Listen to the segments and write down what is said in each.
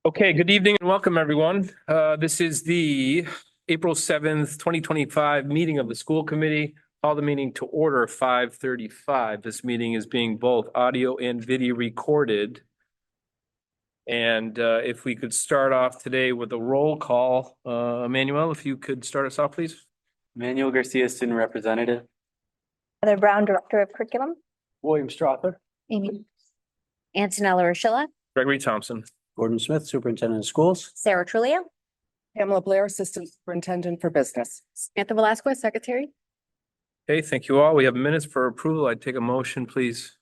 Okay, good evening and welcome, everyone. This is the April 7th, 2025 meeting of the school committee. Call the meeting to order 5:35. This meeting is being both audio and video recorded. And if we could start off today with a roll call, Emmanuel, if you could start us off, please. Manuel Garcia, student representative. Heather Brown, Director of Curriculum. William Strother. Amy. Antonella Rochella. Gregory Thompson. Gordon Smith, Superintendent of Schools. Sarah Trulio. Pamela Blair, Assistant Superintendent for Business. Samantha Velasquez, Secretary. Okay, thank you all. We have minutes for approval. I'd take a motion, please.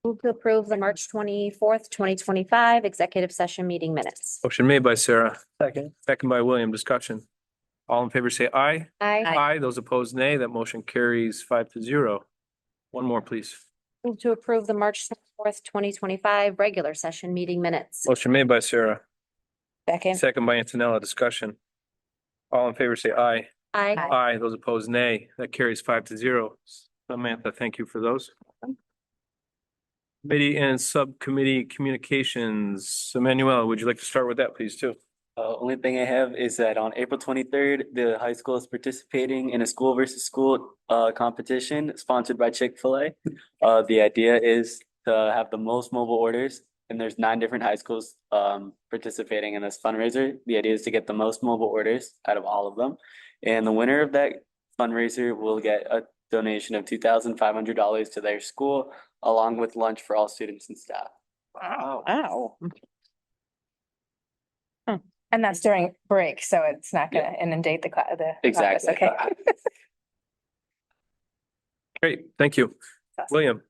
Move to approve the March 24th, 2025 executive session meeting minutes. Motion made by Sarah, Second. second by William. Discussion. All in favor, say aye. Aye. Aye. Those opposed, nay. That motion carries 5-0. One more, please. Move to approve the March 4th, 2025 regular session meeting minutes. Motion made by Sarah, Second. second by Antonella. Discussion. All in favor, say aye. Aye. Aye. Those opposed, nay. That carries 5-0. Samantha, thank you for those. Committee and subcommittee communications. Emmanuel, would you like to start with that, please, too? Only thing I have is that on April 23rd, the high school is participating in a school versus school competition sponsored by Chick-fil-A. The idea is to have the most mobile orders, and there's 9 different high schools participating in this fundraiser. The idea is to get the most mobile orders out of all of them. And the winner of that fundraiser will get a donation of $2,500 to their school, along with lunch for all students and staff. Wow. Wow. And that's during break, so it's not gonna inundate the class. Exactly. Okay. Great, thank you. William.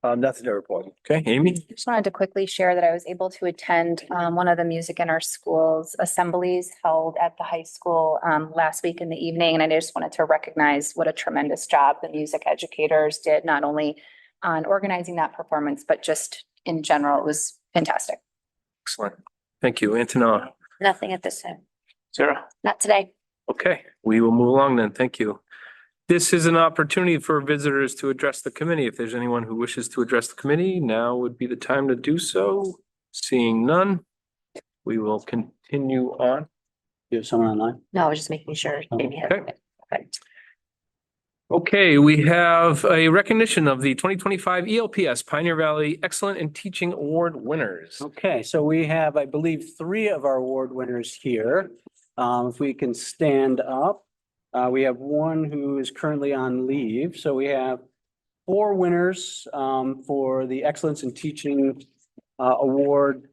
Nothing to report. Okay, Amy. Just wanted to quickly share that I was able to attend one of the music in our schools assemblies held at the high school last week in the evening. And I just wanted to recognize what a tremendous job the music educators did, not only on organizing that performance, but just in general. It was fantastic. Excellent. Thank you. Antonella. Nothing at this time. Sarah. Not today. Okay, we will move along then. Thank you. This is an opportunity for visitors to address the committee. If there's anyone who wishes to address the committee, now would be the time to do so. Seeing none, we will continue on. You have someone online? No, I was just making sure. Amy had Okay. it. Okay. Okay, we have a recognition of the 2025 ELPS Pioneer Valley Excellent in Teaching Award winners. Okay, so we have, I believe, 3 of our award winners here. If we can stand up, we have one who is currently on leave. So we have 4 winners for the Excellence in Teaching awards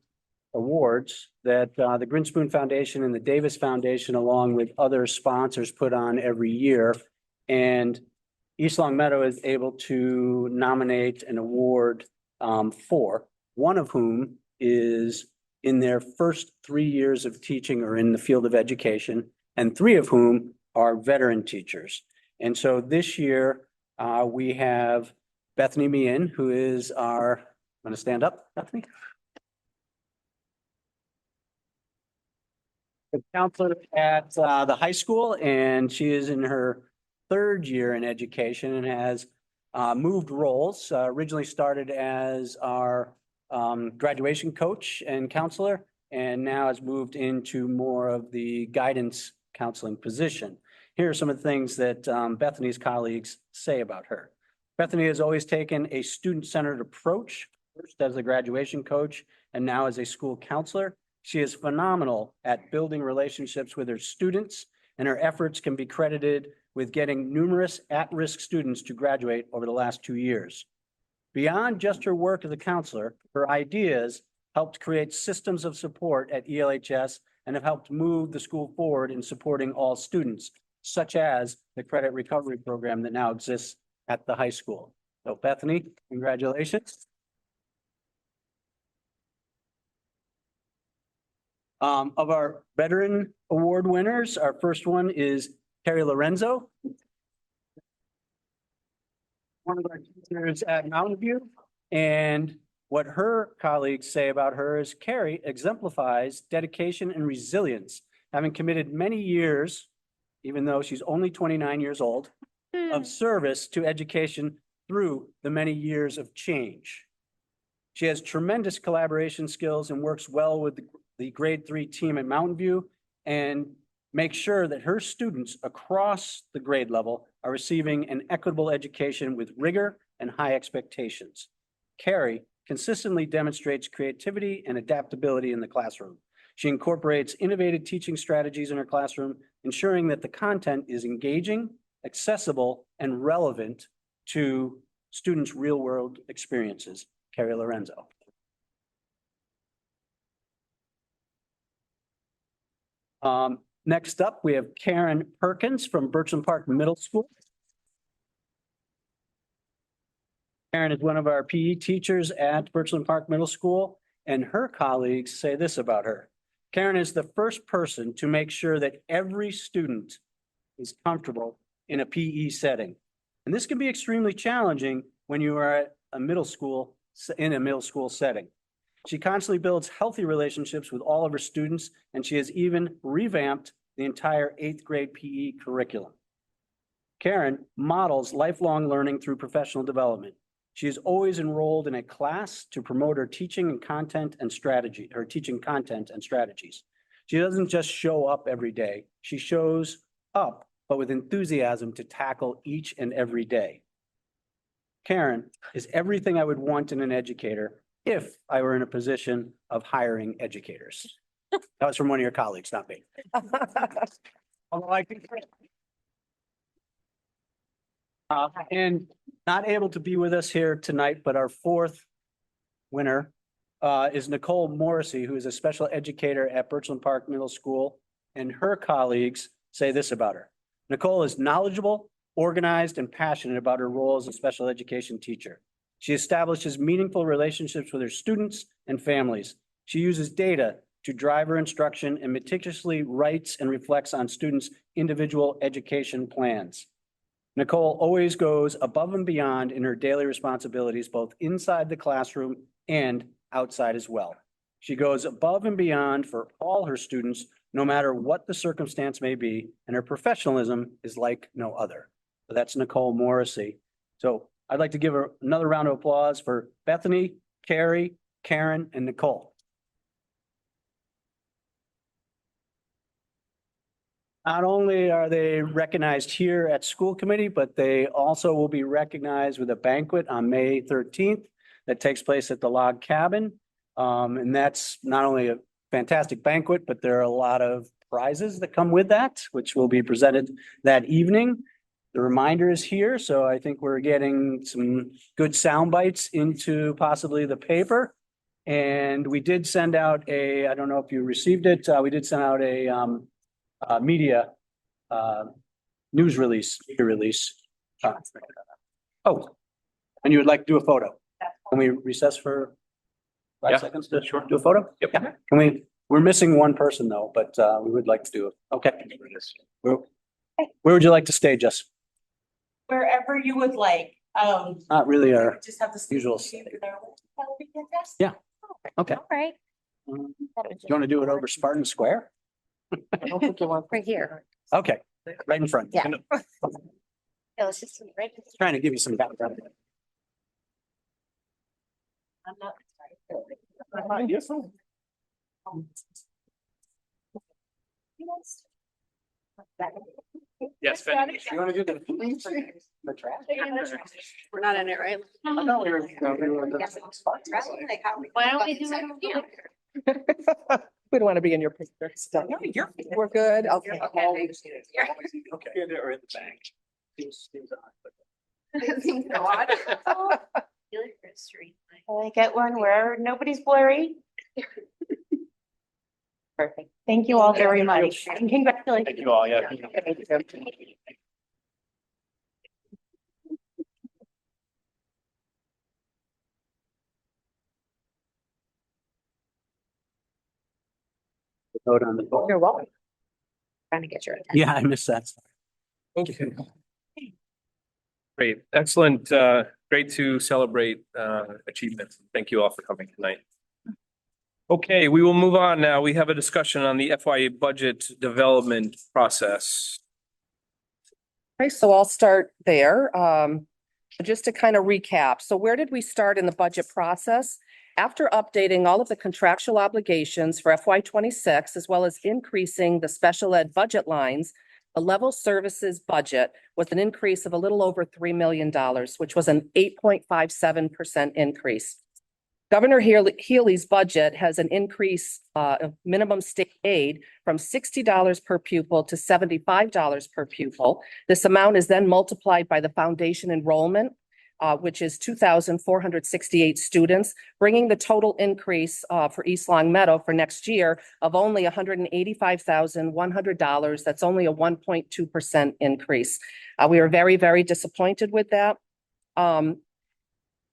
that the Grinspoon Foundation and the Davis Foundation, along with other sponsors, put on every year. And East Long Meadow is able to nominate an award for, one of whom is in their first 3 years of teaching or in the field of education, and 3 of whom are veteran teachers. And so this year we have Bethany Meehan, who is our, want to stand up, Bethany? The counselor at the high school, and she is in her 3rd year in education and has moved roles. Originally started as our graduation coach and counselor, and now has moved into more of the guidance counseling position. Here are some of the things that Bethany's colleagues say about her. Bethany has always taken a student-centered approach, first as a graduation coach and now as a school counselor. She is phenomenal at building relationships with her students, and her efforts can be credited with getting numerous at-risk students to graduate over the last 2 years. Beyond just her work as a counselor, her ideas helped create systems of support at ELHS and have helped move the school forward in supporting all students, such as the credit recovery program that now exists at the high school. So Bethany, congratulations. Of our veteran award winners, our first one is Carrie Lorenzo, one of our teachers at Mountain View. And what her colleagues say about her is Carrie exemplifies dedication and resilience, having committed many years, even though she's only 29 years old, of service to education through the many years of change. She has tremendous collaboration skills and works well with the grade 3 team at Mountain View and makes sure that her students across the grade level are receiving an equitable education with rigor and high expectations. Carrie consistently demonstrates creativity and adaptability in the classroom. She incorporates innovative teaching strategies in her classroom, ensuring that the content is engaging, accessible, and relevant to students' real-world experiences. Carrie Lorenzo. Next up, we have Karen Perkins from Birchland Park Middle School. Karen is one of our PE teachers at Birchland Park Middle School, and her colleagues say this about her. Karen is the first person to make sure that every student is comfortable in a PE setting. And this can be extremely challenging when you are at a middle school, in a middle school setting. She constantly builds healthy relationships with all of her students, and she has even revamped the entire 8th grade PE curriculum. Karen models lifelong learning through professional development. She is always enrolled in a class to promote her teaching and content and strategy, her teaching content and strategies. She doesn't just show up every day. She shows up, but with enthusiasm to tackle each and every day. Karen is everything I would want in an educator if I were in a position of hiring educators. That was from one of your colleagues, not me. Although I think. And not able to be with us here tonight, but our 4th winner is Nicole Morrissey, who is a special educator at Birchland Park Middle School, and her colleagues say this about her. Nicole is knowledgeable, organized, and passionate about her role as a special education teacher. She establishes meaningful relationships with her students and families. She uses data to drive her instruction and meticulously writes and reflects on students' individual education plans. Nicole always goes above and beyond in her daily responsibilities, both inside the classroom and outside as well. She goes above and beyond for all her students, no matter what the circumstance may be, and her professionalism is like no other. So that's Nicole Morrissey. So I'd like to give her another round of applause for Bethany, Carrie, Karen, and Nicole. Not only are they recognized here at school committee, but they also will be recognized with a banquet on May 13th that takes place at the Log Cabin. And that's not only a fantastic banquet, but there are a lot of prizes that come with that, which will be presented that evening. The reminder is here, so I think we're getting some good sound bites into possibly the paper. And we did send out I don't know if you received it, we did send out a media news release, oh, and you would like to do a photo? Can we recess for 5 seconds to do a photo? Yep. Yeah. Can we're missing one person though, but we would like to do it. Okay. Where would you like to stay, Jess? Wherever you would like. Not really our Just have the usual. That would be fantastic. Yeah. Okay. All right. Do you want to do it over Spartan Square? Right here. Okay, right in front. Yeah. Yeah, let's just right. Trying to give you some background. I'm not. Yes, Ben. You want to do the trash? We're not in it, right? I thought we were. Why don't we do it? We don't want to be in your picture. So No, you're. we're good. Okay. Okay. Or in the bank. Seems odd. I like it one where nobody's blurry. Perfect. Thank you all very much. And congratulations. Thank you all, yeah. Vote on the vote. You're welcome. Trying to get your attention. Yeah, I missed that. Okay. Great, excellent, great to celebrate achievements. Thank you all for coming tonight. Okay, we will move on now. We have a discussion on the FY budget development process. Okay, so I'll start there. just to kind of recap, so where did we start in the budget process? After updating all of the contractual obligations for FY '26, as well as increasing the special ed budget lines, the level services budget was an increase of a little over $3 million, which was an 8.57% increase. Governor Healy's budget has an increase of minimum state aid from $60 per pupil to $75 per pupil. This amount is then multiplied by the foundation enrollment, which is 2,468 students, bringing the total increase for East Long Meadow for next year of only $185,100. That's only a 1.2% increase. We are very, very disappointed with that.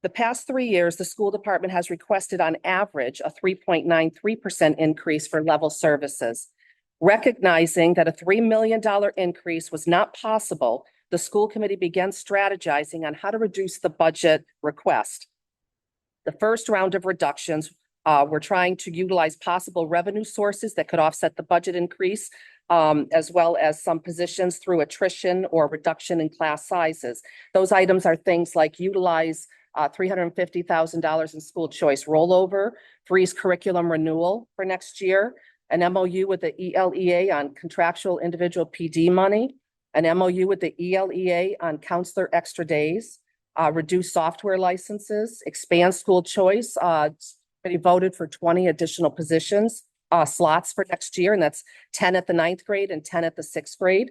The past 3 years, the school department has requested on average a 3.93% increase for level services. Recognizing that a $3 million increase was not possible, the school committee began strategizing on how to reduce the budget request. The first round of reductions were trying to utilize possible revenue sources that could offset the budget increase, as well as some positions through attrition or reduction in class sizes. Those items are things like utilize $350,000 in school choice rollover, freeze curriculum renewal for next year, an MOU with the ELEA on contractual individual PD money, an MOU with the ELEA on counselor extra days, reduce software licenses, expand school choice. Committee voted for 20 additional positions, slots for next year, and that's 10 at the 9th grade and 10 at the 6th grade.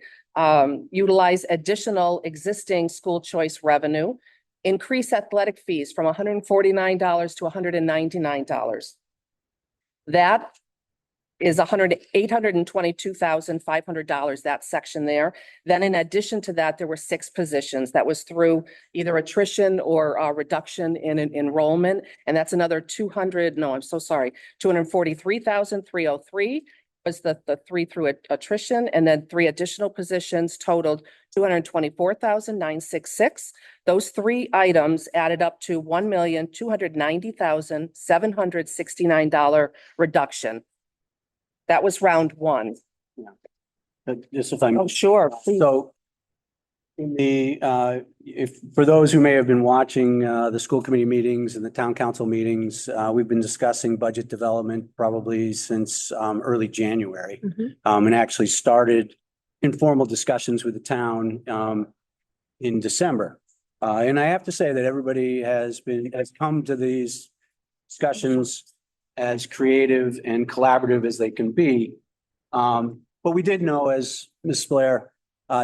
Utilize additional existing school choice revenue. Increase athletic fees from $149 to $199. That is $822,500, that section there. Then in addition to that, there were 6 positions that was through either attrition or reduction in enrollment. And that's another $243,303 was the 3 through attrition, and then 3 additional positions totaled $224,966. Those 3 items added up to $1,290,769 reduction. That was round 1. But just if I'm. Oh, sure. Please. So in the, if, for those who may have been watching the school committee meetings and the town council meetings, we've been discussing budget development probably since early January. And actually started informal discussions with the town in December. And I have to say that everybody has come to these discussions as creative and collaborative as they can be. But we did know, as Ms. Blair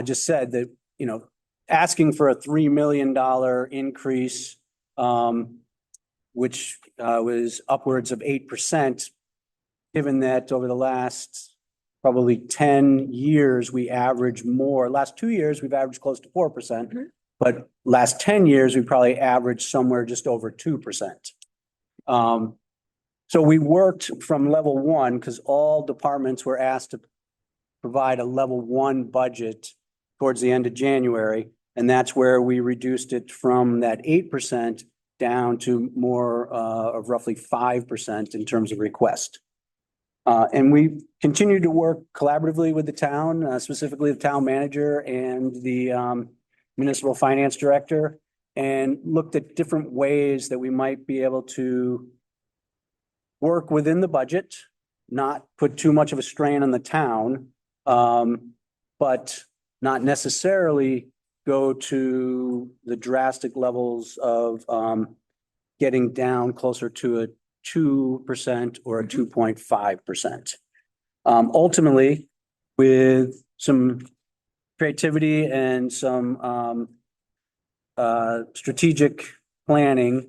just said, that, you know, asking for a $3 million increase, which was upwards of 8%, given that over the last probably 10 years, we average more. Last 2 years, we've averaged close to 4%, but last 10 years, we probably averaged somewhere just over 2%. So we worked from level 1 because all departments were asked to provide a level 1 budget towards the end of January. And that's where we reduced it from that 8% down to more of roughly 5% in terms of request. And we continued to work collaboratively with the town, specifically the town manager and the municipal finance director, and looked at different ways that we might be able to work within the budget, not put too much of a strain on the town, but not necessarily go to the drastic levels of getting down closer to a 2% or a 2.5%. Ultimately, with some creativity and some strategic planning,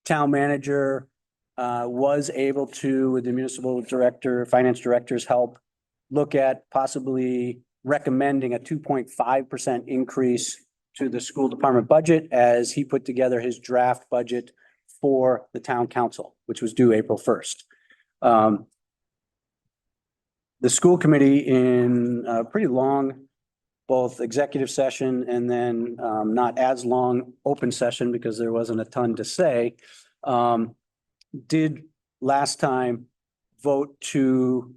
town manager was able to, with the municipal director, finance director's help, look at possibly recommending a 2.5% increase to the school department budget as he put together his draft budget for the town council, which was due April 1st. The school committee, in a pretty long, both executive session and then not as long open session because there wasn't a ton to say, did last time vote to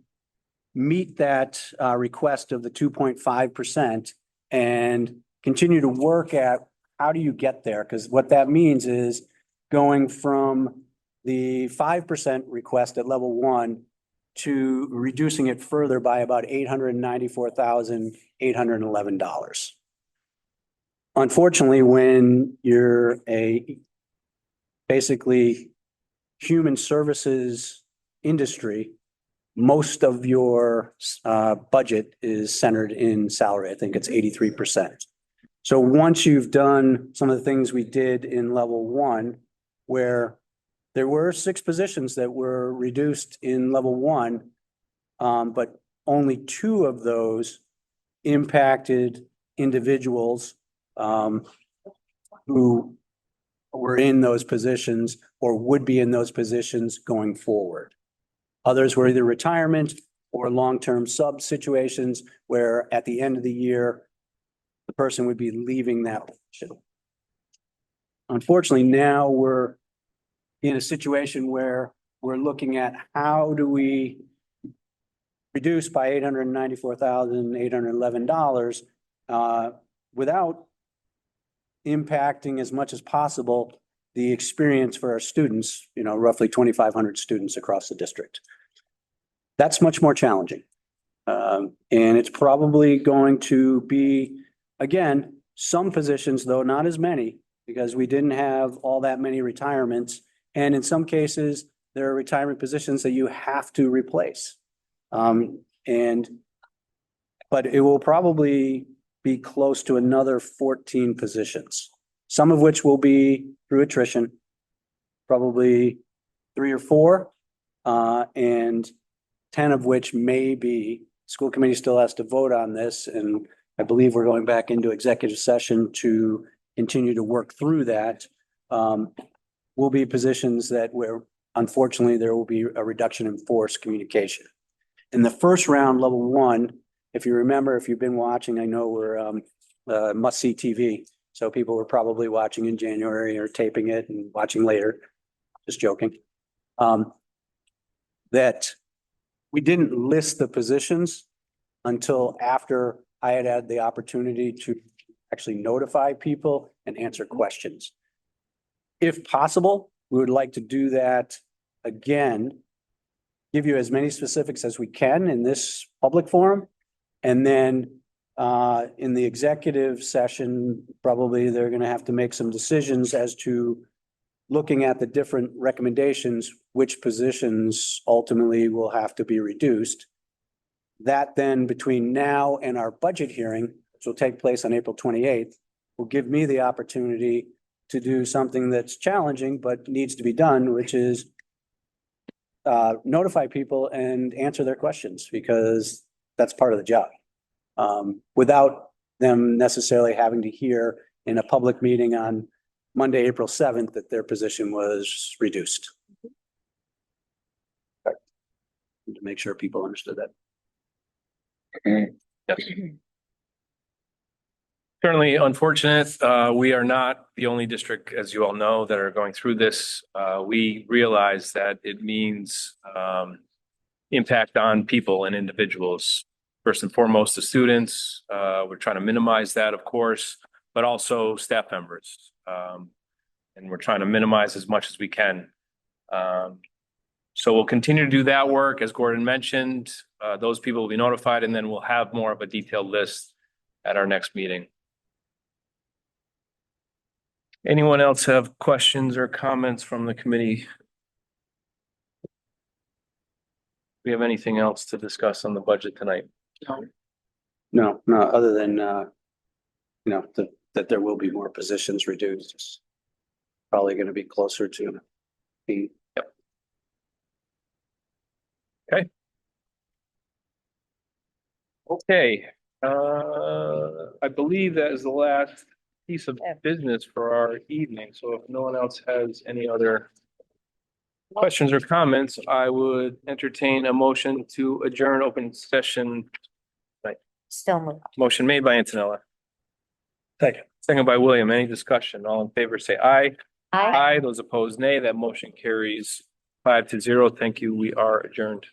meet that request of the 2.5% and continue to work at how do you get there? Because what that means is going from the 5% request at level one to reducing it further by about $894,811. Unfortunately, when you're a basically human services industry, most of your budget is centered in salary. I think it's 83%. So once you've done some of the things we did in level one, where there were 6 positions that were reduced in level one, but only 2 of those impacted individuals who were in those positions or would be in those positions going forward. Others were either retirement or long-term sub situations where at the end of the year, the person would be leaving that position. Unfortunately, now we're in a situation where we're looking at how do we reduce by $894,811 without impacting as much as possible the experience for our students, roughly 2,500 students across the district. That's much more challenging. And it's probably going to be, again, some positions, though not as many, because we didn't have all that many retirements. And in some cases, there are retirement positions that you have to replace. But it will probably be close to another 14 positions, some of which will be through attrition, probably 3 or 4, and 10 of which may be, school committee still has to vote on this. And I believe we're going back into executive session to continue to work through that. Will be positions that where unfortunately there will be a reduction in force communication. In the first round, level one, if you remember, if you've been watching, I know we're must see TV. So people were probably watching in January or taping it and watching later. Just joking. That we didn't list the positions until after I had had the opportunity to actually notify people and answer questions. If possible, we would like to do that again, give you as many specifics as we can in this public forum. And then in the executive session, probably they're going to have to make some decisions as to looking at the different recommendations, which positions ultimately will have to be reduced. That then between now and our budget hearing, which will take place on April 28th, will give me the opportunity to do something that's challenging but needs to be done, which is notify people and answer their questions, because that's part of the job. Without them necessarily having to hear in a public meeting on Monday, April 7th, that their position was reduced. To make sure people understood that. Yes. Certainly unfortunate. We are not the only district, as you all know, that are going through this. We realize that it means impact on people and individuals. First and foremost, the students. We're trying to minimize that, of course, but also staff members. And we're trying to minimize as much as we can. So we'll continue to do that work. As Gordon mentioned, those people will be notified, and then we'll have more of a detailed list at our next meeting. Anyone else have questions or comments from the committee? We have anything else to discuss on the budget tonight? No, other than, that there will be more positions reduced. It's probably going to be closer to the. Yep. Okay. Okay. I believe that is the last piece of business for our evening. So if no one else has any other questions or comments, I would entertain a motion to adjourn open session. Still move. Motion made by Antonella. Second by William. Any discussion? All in favor, say aye. Aye. Those opposed, nay. That motion carries 5-0. Thank you. We are adjourned.